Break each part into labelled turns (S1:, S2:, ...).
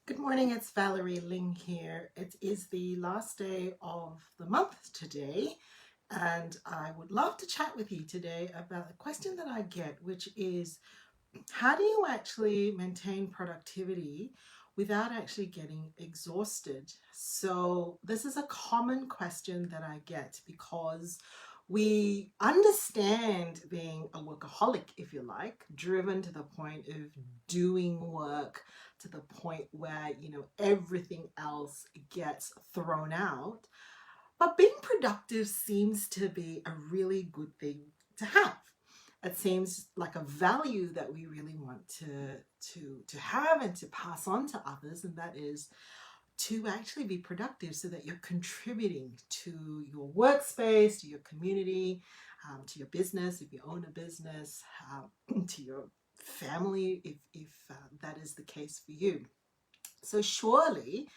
S1: Good morning, it's Valerie Ling here. It is the last day of the month today, and I would love to chat with you today about a question that I get, which is how do you actually maintain productivity without actually getting exhausted? So, this is a common question that I get because we understand being a workaholic, if you like, driven to the point of doing work to the point where, everything else gets thrown out. But being productive seems to be a really good thing to have. It seems like a value that we really want to have and to pass on to others, and that is to actually be productive so that you're contributing to your workspace, to your community, to your business if you own a business, to your family if that is the case for you. So surely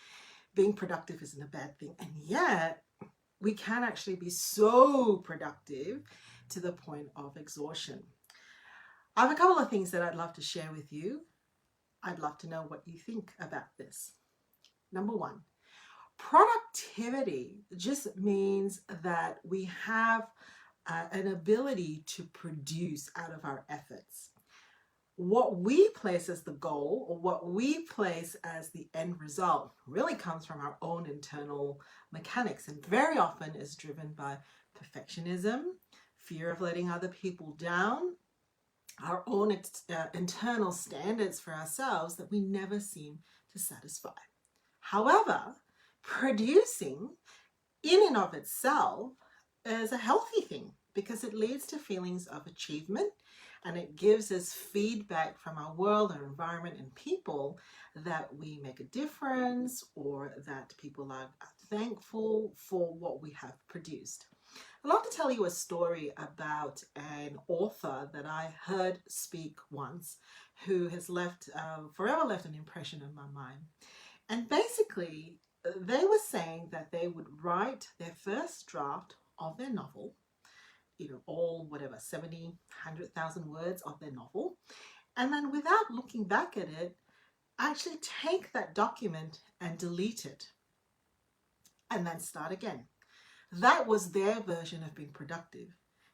S1: being productive isn't a bad thing, and yet we can actually be so productive to the point of exhaustion. I have a couple of things that I'd love to share with you. I'd love to know what you think about this. Number one, productivity just means that we have an ability to produce out of our efforts. What we place as the goal or what we place as the end result really comes from our own internal mechanics, and very often is driven by perfectionism, fear of letting other people down, our own internal standards for ourselves that we never seem to satisfy. However, producing in and of itself is a healthy thing because it leads to feelings of achievement, and it gives us feedback from our world, our environment, and people that we make a difference or that people are thankful for what we have produced. I'd love to tell you a story about an author that I heard speak once who has forever left an impression on my mind. And basically, they were saying that they would write their first draft of their novel, all whatever, 70, 100,000 words of their novel. And then without looking back at it, actually take that document and delete it and then start again. That was their version of being productive.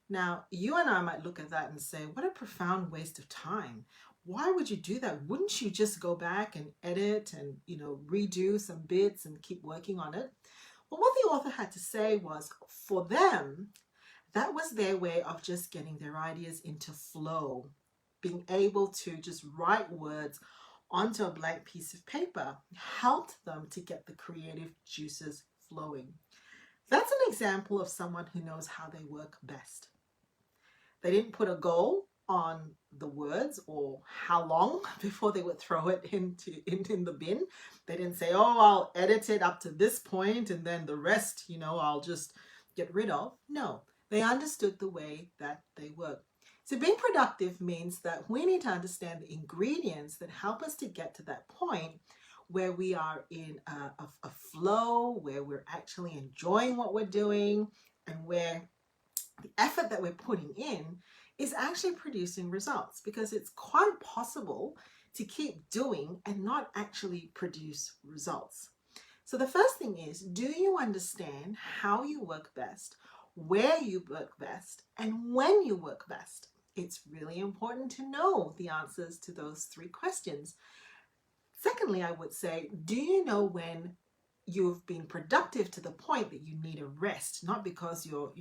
S1: Now, you and I might look at that and say, what a profound waste of time. Why would you do that? Wouldn't you just go back and edit and, redo some bits and keep working on it? Well, what the author had to say was, for them, that was their way of just getting their ideas into flow, being able to just write words onto a blank piece of paper helped them to get the creative juices flowing. That's an example of someone who knows how they work best. They didn't put a goal on the words or how long before they would throw it into the bin. They didn't say, oh, I'll edit it up to this point and then the rest, I'll just get rid of. No, they understood the way that they work. So being productive means that we need to understand the ingredients that help us to get to that point where we are in a flow, where we're actually enjoying what we're doing, and where the effort that we're putting in is actually producing results, because it's quite possible to keep doing and not actually produce results. So the first thing is, do you understand how you work best, where you work best, and when you work best? It's really important to know the answers to those three questions. Secondly, I would say, do you know when you've been productive to the point that you need a rest? Not because you're,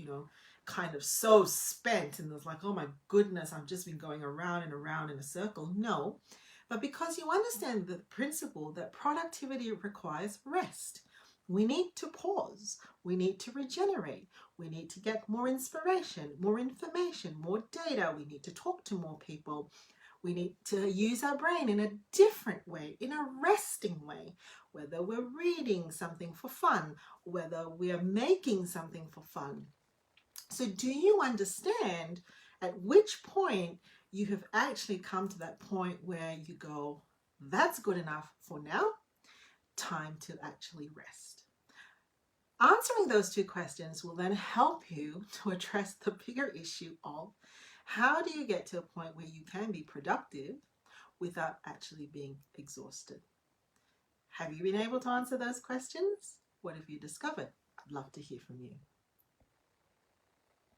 S1: kind of so spent and it's like, oh my goodness, I've just been going around and around in a circle. No, but because you understand the principle that productivity requires rest. We need to pause. We need to regenerate. We need to get more inspiration, more information, more data. We need to talk to more people. We need to use our brain in a different way, in a resting way, whether we're reading something for fun, whether we're making something for fun. So do you understand at which point you have actually come to that point where you go, that's good enough for now, time to actually rest? Answering those two questions will then help you to address the bigger issue of how do you get to a point where you can be productive without actually being exhausted? Have you been able to answer those questions? What have you discovered? I'd love to hear from you.